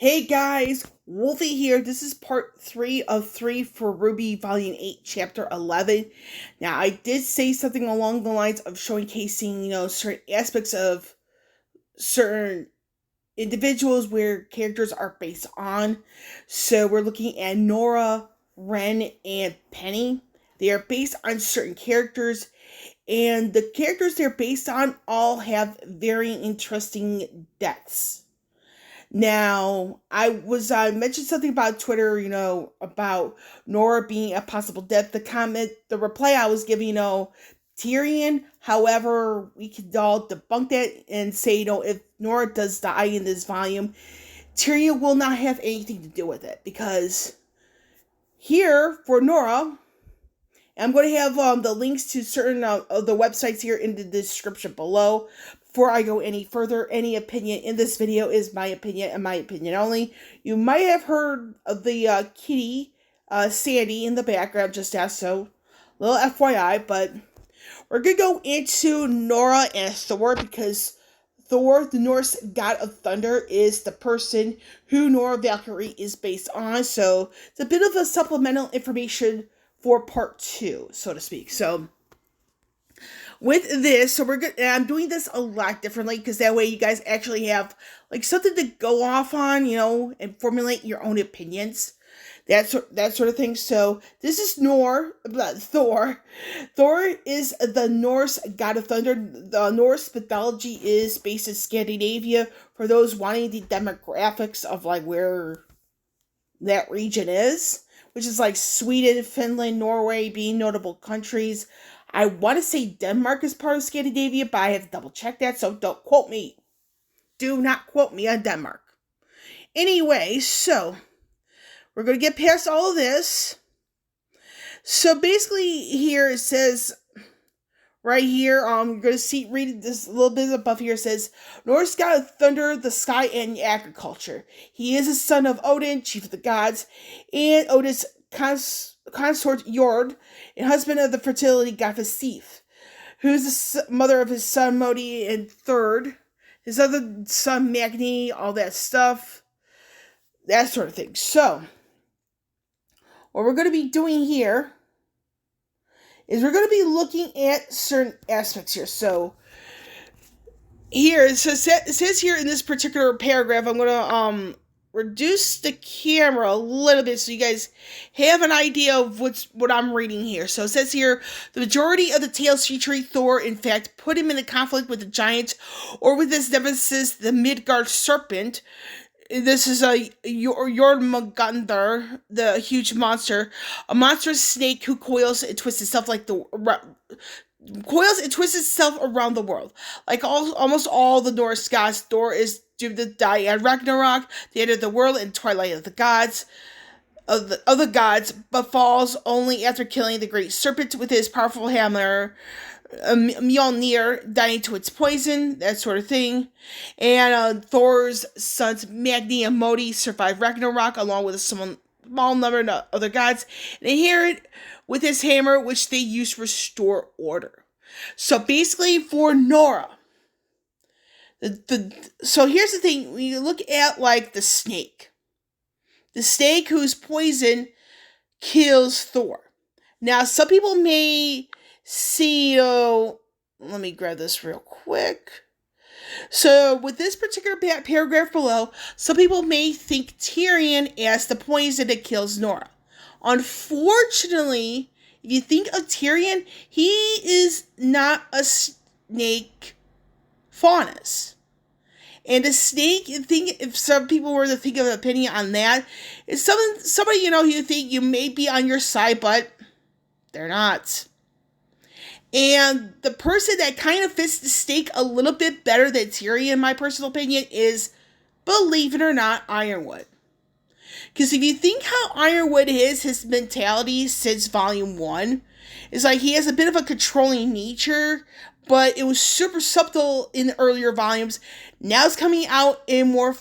Hey guys, Wolfie here. This is part 3 of 3 for RWBY Volume 8, Chapter 11. Now, I did say something along the lines of showcasing, certain aspects of certain individuals where characters are based on. So, we're looking at Nora, Ren, and Penny. They are based on certain characters, and the characters they're based on all have very interesting deaths. Now, I mentioned something about Twitter, about Nora being a possible death. The reply I was giving, Tyrion. However, we could all debunk that and say, if Nora does die in this volume, Tyrion will not have anything to do with it, because here for Nora, I'm going to have the links to certain of the websites here in the description below. Before I go any further, any opinion in this video is my opinion and my opinion only. You might have heard of the kitty, Sandy, in the background just now, so little FYI, but we're going to go into Nora and Thor, because Thor, the Norse God of Thunder, is the person who Nora Valkyrie is based on, so it's a bit of a supplemental information for part 2, so to speak. So with this, so I'm doing this a lot differently, because that way you guys actually have like something to go off on, and formulate your own opinions, that sort of thing. So this is Thor. Thor is the Norse God of Thunder. The Norse mythology is based in Scandinavia, for those wanting the demographics of like where that region is, which is like Sweden, Finland, Norway being notable countries. I want to say Denmark is part of Scandinavia, but I have to double check that, so don't quote me. Do not quote me on Denmark. Anyway, so we're going to get past all of this. So basically here it says, right here, you're going to read this a little bit above here. It says, Norse God of Thunder, the sky, and agriculture. He is a son of Odin, chief of the gods, and Odin's consort Jord, and husband of the fertility goddess Sif, who is the mother of his son Modi and Third, his other son Magni, all that stuff, that sort of thing. So, what we're going to be doing here is we're going to be looking at certain aspects here. So, here, it says here in this particular paragraph, I'm going to reduce the camera a little bit so you guys have an idea of what I'm reading here. So it says here, the majority of the tales featuring Thor, in fact, put him in a conflict with the giant, or with his nemesis, the Midgard serpent. This is a Jormungandr, the huge monster, a monstrous snake who coils and twists itself around the world. Like almost all the Norse gods, Thor is doomed to die at Ragnarok, the end of the world, and twilight of the gods, of the gods, but falls only after killing the great serpent with his powerful hammer, Mjolnir, dying to its poison, that sort of thing. And Thor's sons Magni and Modi survive Ragnarok along with a small number of other gods, and inherit with his hammer, which they use to restore order. So basically, for Nora, so here's the thing: when you look at like the snake whose poison kills Thor. Now, some people may see. Let me grab this real quick. So, with this particular paragraph below, some people may think Tyrion as the poison that kills Nora. Unfortunately, if you think of Tyrion, he is not a snake faunus. And a snake, if some people were to think of an opinion on that, is somebody you think you may be on your side, but they're not. And the person that kind of fits the snake a little bit better than Tyrion, in my personal opinion, is, believe it or not, Ironwood. Because if you think how Ironwood is, his mentality since Volume 1, is like he has a bit of a controlling nature, but it was super subtle in the earlier volumes. Now it's coming out in more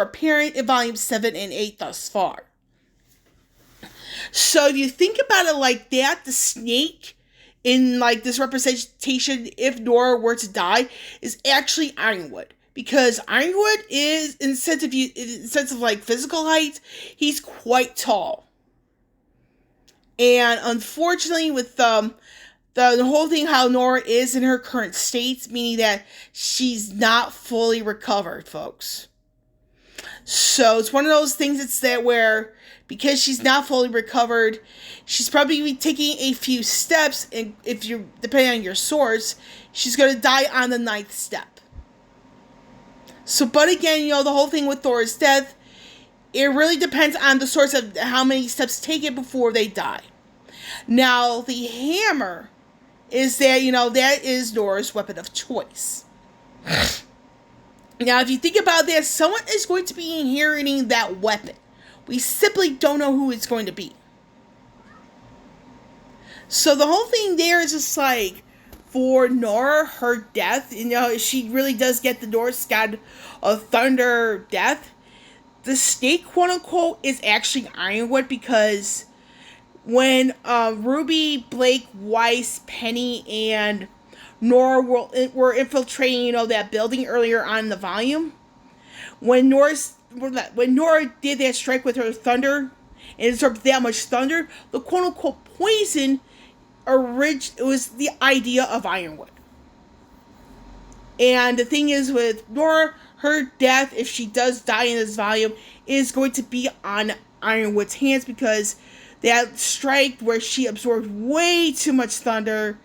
apparent in Volumes 7 and 8 thus far. So if you think about it like that, the snake in like this representation, if Nora were to die, is actually Ironwood. because Ironwood is, in sense of like physical height, he's quite tall. And unfortunately, with the whole thing, how Nora is in her current state, meaning that she's not fully recovered, folks. So it's one of those things that's that where, because she's not fully recovered, she's probably taking a few steps, and if you're, depending on your source, she's going to die on the 9th step. So, but again, the whole thing with Thor's death, it really depends on the source of how many steps taken before they die. Now, the hammer is that, that is Nora's weapon of choice. Now, if you think about this, someone is going to be inheriting that weapon. We simply don't know who it's going to be. So the whole thing there is just like, for Nora, her death, she really does get the Norse God of Thunder death. The snake, quote unquote, is actually Ironwood, because when RWBY, Blake, Weiss, Penny, and Nora were infiltrating, that building earlier on in the volume, when Nora did that strike with her thunder and absorbed that much thunder, the quote unquote poison it was the idea of Ironwood. And the thing is with Nora, her death, if she does die in this volume, is going to be on Ironwood's hands, because that strike where she absorbed way too much thunder,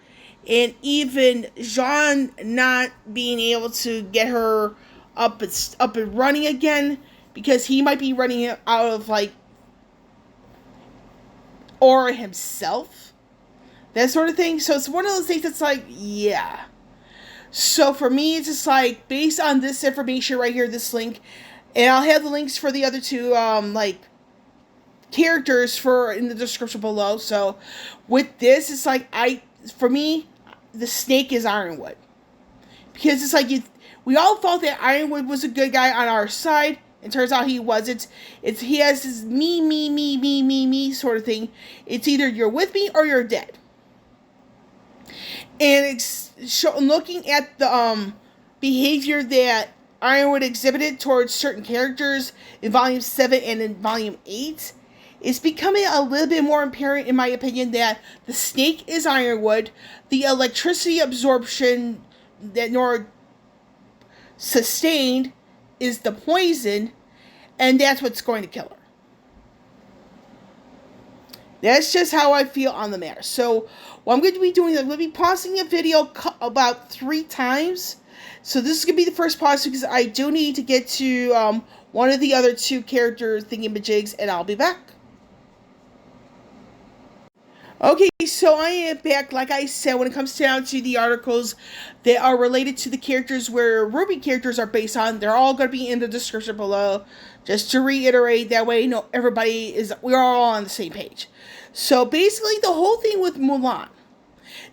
and even Jean not being able to get her up and running again, because he might be running out of like aura himself, that sort of thing. So it's one of those things that's like, yeah. So for me, it's just like, based on this information right here, this link, and I'll have the links for the other two characters in the description below. So with this, it's like, for me, the snake is Ironwood, because it's like we all thought that Ironwood was a good guy on our side, and turns out he wasn't. He has this me sort of thing. It's either you're with me or you're dead. And it's looking at the behavior that Ironwood exhibited towards certain characters in Volume 7 and in Volume 8, it's becoming a little bit more apparent, in my opinion, that the snake is Ironwood, the electricity absorption that Nora sustained is the poison, and that's what's going to kill her. That's just how I feel on the matter. So what I'm going to be doing is I'm going to be pausing the video about 3 times. So this is going to be the first pause, because I do need to get to one of the other 2 character thingamajigs, and I'll be back. Okay, so I am back. Like I said, when it comes down to the articles that are related to the characters where RWBY characters are based on, they're all going to be in the description below. Just to reiterate, that way, we're all on the same page. So basically, the whole thing with Mulan,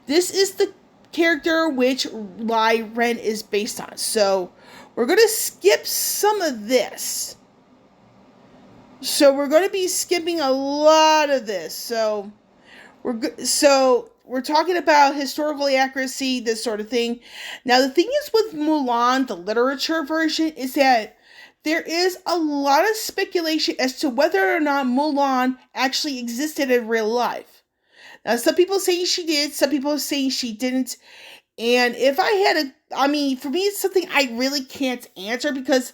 this is the character which Ren is based on. So we're going to skip some of this. So we're going to be skipping a lot of this. So we're talking about historical accuracy, this sort of thing. Now, the thing is with Mulan, the literature version, is that there is a lot of speculation as to whether or not Mulan actually existed in real life. Now, some people say she did, some people say she didn't. And if I had for me, it's something I really can't answer, because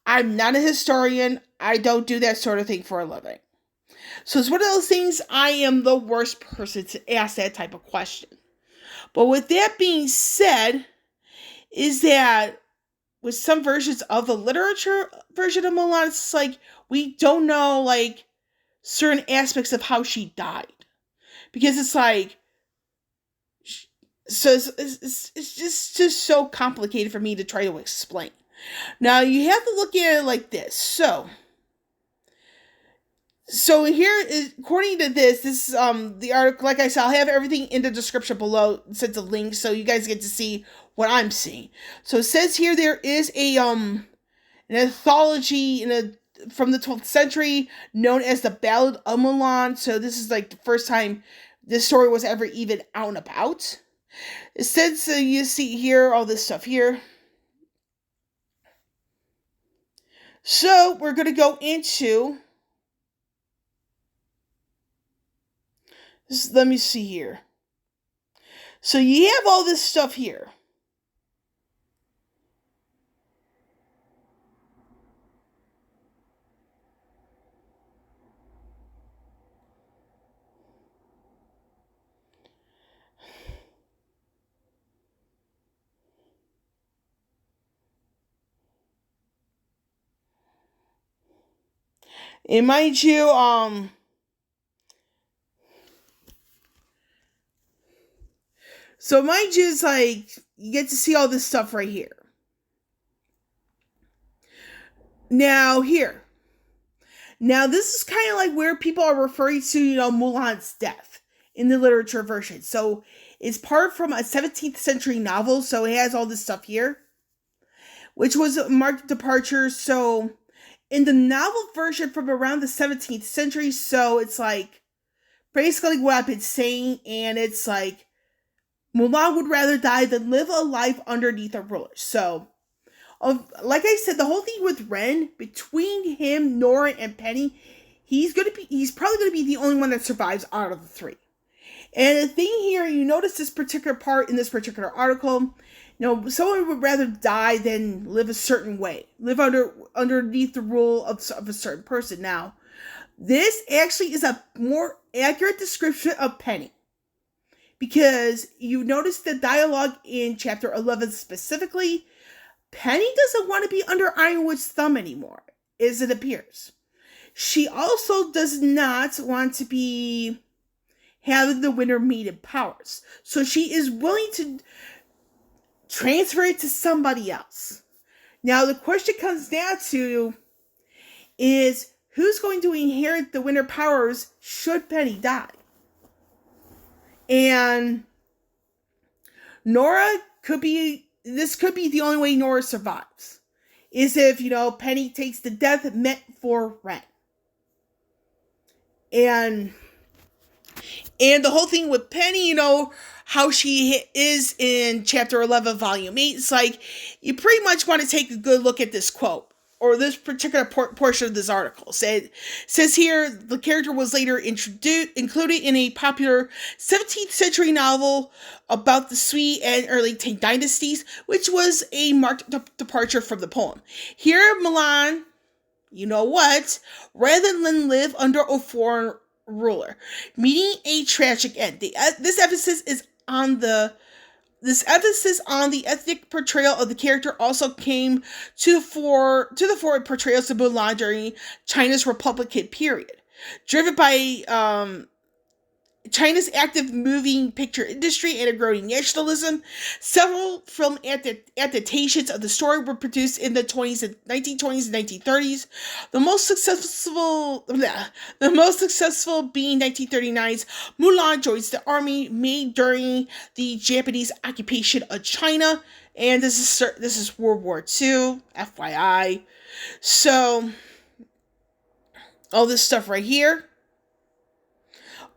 I'm not a historian. I don't do that sort of thing for a living. So it's one of those things, I am the worst person to ask that type of question. But with that being said, is that with some versions of the literature version of Mulan, it's like, we don't know, like, certain aspects of how she died. Because it's like, so it's just so complicated for me to try to explain. Now, you have to look at it like this. So here is, according to this is the article. Like I said, I'll have everything in the description below, sent a link, so you guys get to see what I'm seeing. So it says here there is an anthology from the 12th century known as the Ballad of Mulan. So this is like the first time this story was ever even out and about. It says, so you see here all this stuff here. So we're going to go into this. Let me see here. So you have all this stuff here. And mind you, so mind you, it's like you get to see all this stuff right here. Now here. Now this is kind of like where people are referring to, Mulan's death in the literature version. So it's part from a 17th century novel, so it has all this stuff here, which was a marked departure. So in the novel version from around the 17th century, so it's like basically what I've been saying, and it's like Mulan would rather die than live a life underneath a ruler. So, like I said, the whole thing with Ren, between him, Nora, and Penny, he's probably gonna be the only one that survives out of the three. And the thing here, you notice this particular part in this particular article, someone would rather die than live a certain way, live underneath the rule of a certain person. Now, this actually is a more accurate description of Penny, because you notice the dialogue in chapter 11 specifically. Penny doesn't want to be under Ironwood's thumb anymore, as it appears. She also does not want to be having the Winter Maiden powers. So she is willing to transfer it to somebody else. Now the question comes down to is who's going to inherit the Winter powers should Penny die? And Nora could be the only way Nora survives. Is if, Penny takes the death meant for Ren. And the whole thing with Penny, how she is in chapter 11, volume 8, it's like, you pretty much want to take a good look at this quote, or this particular portion of this article. It says here, the character was later included in a popular 17th century novel about the Sui and early Tang dynasties, which was a marked departure from the poem. Here, Mulan, rather than live under a foreign ruler, meeting a tragic end. This emphasis on the ethnic portrayal of the character also came to the fore in portrayals of Mulan during China's Republican period. Driven by China's active moving picture industry and a growing nationalism, several film adaptations of the story were produced in the 1920s and 1930s. The most successful being 1939's Mulan joins the army made during the Japanese occupation of China, and this is World War II, FYI. So all this stuff right here.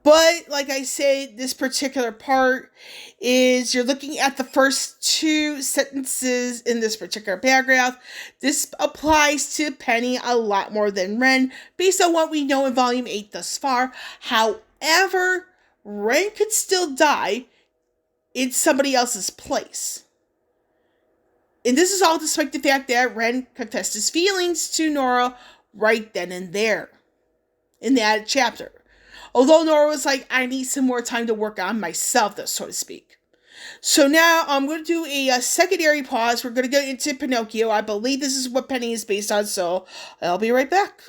But, like I said, this particular part is you're looking at the first two sentences in this particular paragraph. This applies to Penny a lot more than Ren, based on what we know in Volume 8 thus far. However, Ren could still die in somebody else's place. And this is all despite the fact that Ren confessed his feelings to Nora right then and there in that chapter. Although Nora was like, I need some more time to work on myself, so to speak. So now I'm going to do a secondary pause. We're going to get into Pinocchio. I believe this is what Penny is based on, so I'll be right back.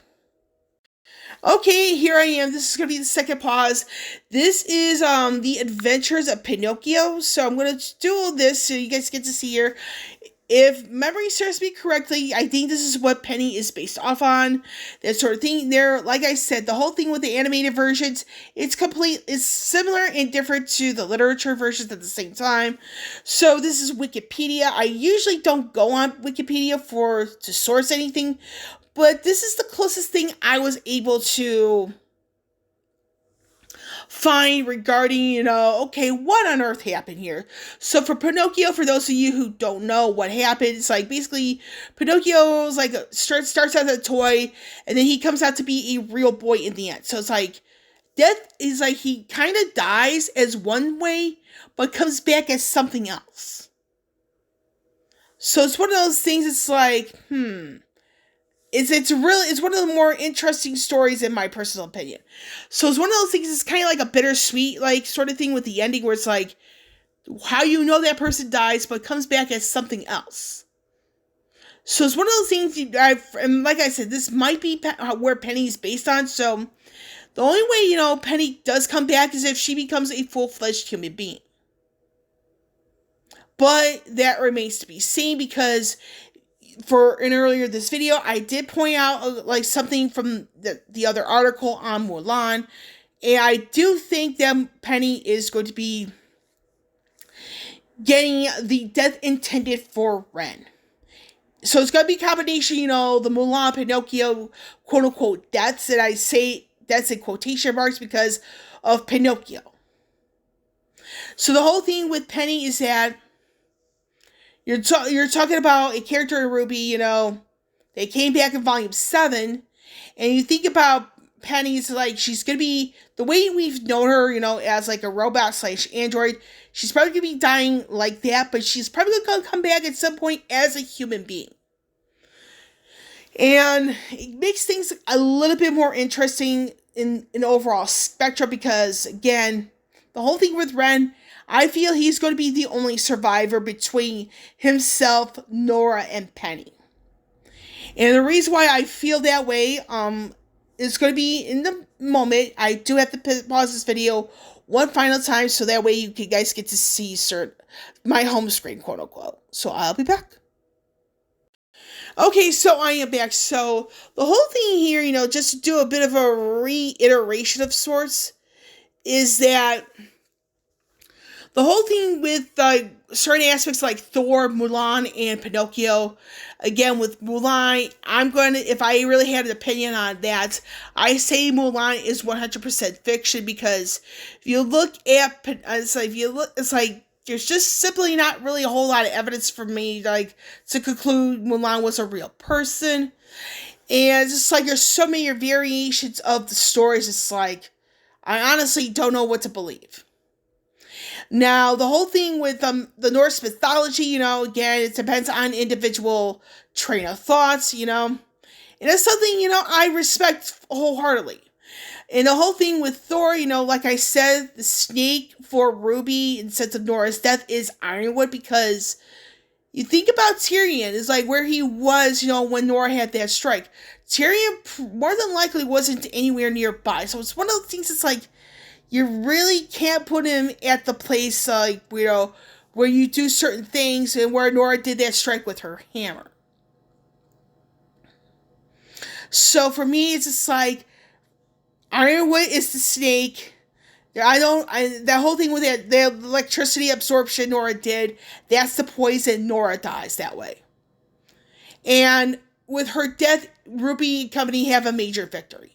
Okay, here I am. This is going to be the second pause. This is the Adventures of Pinocchio. So I'm going to do all this so you guys get to see here. If memory serves me correctly, I think this is what Penny is based off on. That sort of thing. There, like I said, the whole thing with the animated versions, it's similar and different to the literature versions at the same time. So this is Wikipedia. I usually don't go on Wikipedia to source anything, but this is the closest thing I was able to find regarding, okay, what on earth happened here? So for Pinocchio, for those of you who don't know what happened, it's like basically Pinocchio's like starts as a toy, and then he comes out to be a real boy in the end. So it's like death is like he kind of dies as one way, but comes back as something else. So it's one of those things. It's like, It's one of the more interesting stories in my personal opinion. So it's one of those things. It's kind of like a bittersweet like sort of thing with the ending, where it's like how that person dies, but comes back as something else. So it's one of those things. And like I said, this might be where Penny's based on. So the only way Penny does come back is if she becomes a full-fledged human being. But that remains to be seen, because earlier this video, I did point out like something from the other article on Mulan, and I do think that Penny is going to be getting the death intended for Ren. So it's going to be a combination, the Mulan, Pinocchio, quote unquote deaths, that I say that's in quotation marks because of Pinocchio. So the whole thing with Penny is that You're talking about a character in RWBY, they came back in Volume 7, and you think about Penny's, like, she's going to be, the way we've known her, as, like, a robot/android, she's probably going to be dying like that, but she's probably going to come back at some point as a human being. And it makes things a little bit more interesting in overall spectrum, because, again, the whole thing with Ren, I feel he's going to be the only survivor between himself, Nora, and Penny. And the reason why I feel that way is going to be in the moment. I do have to pause this video one final time, so that way you guys get to see my home screen, quote unquote. So I'll be back. Okay, so I am back. So the whole thing here, just to do a bit of a reiteration of sorts, is that the whole thing with certain aspects like Thor, Mulan, and Pinocchio, again, with Mulan, if I really had an opinion on that, I say Mulan is 100% fiction, because if you look at, it's like, there's just simply not really a whole lot of evidence for me, like, to conclude Mulan was a real person. And it's just like, there's so many variations of the stories, it's like, I honestly don't know what to believe. Now, the whole thing with the Norse mythology, again, it depends on individual train of thoughts, and it's something, I respect wholeheartedly. And the whole thing with Thor, like I said, the snake for RWBY, in sense of Nora's death, is Ironwood, because you think about Tyrion, is like where he was, when Nora had that strike. Tyrion more than likely wasn't anywhere nearby, so it's one of those things that's like, you really can't put him at the place, like, where you do certain things, and where Nora did that strike with her hammer. So for me, it's just like, Ironwood is the snake. That whole thing with the electricity absorption Nora did, that's the poison. Nora dies that way. And with her death, RWBY Company have a major victory.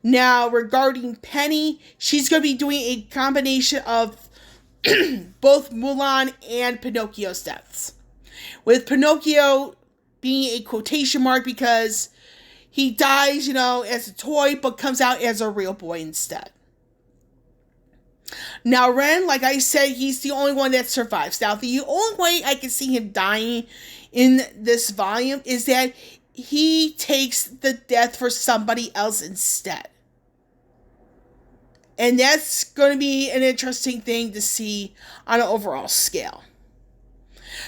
Now, regarding Penny, she's going to be doing a combination of both Mulan and Pinocchio's deaths. With Pinocchio being a quotation mark, because he dies, as a toy, but comes out as a real boy instead. Now, Ren, like I said, he's the only one that survives. Now, the only way I can see him dying in this volume is that he takes the death for somebody else instead. And that's going to be an interesting thing to see on an overall scale.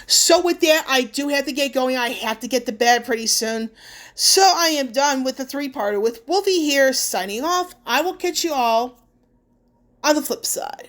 So with that, I do have to get going. I have to get to bed pretty soon. So I am done with the 3-parter with Wolfie here signing off. I will catch you all on the flip side.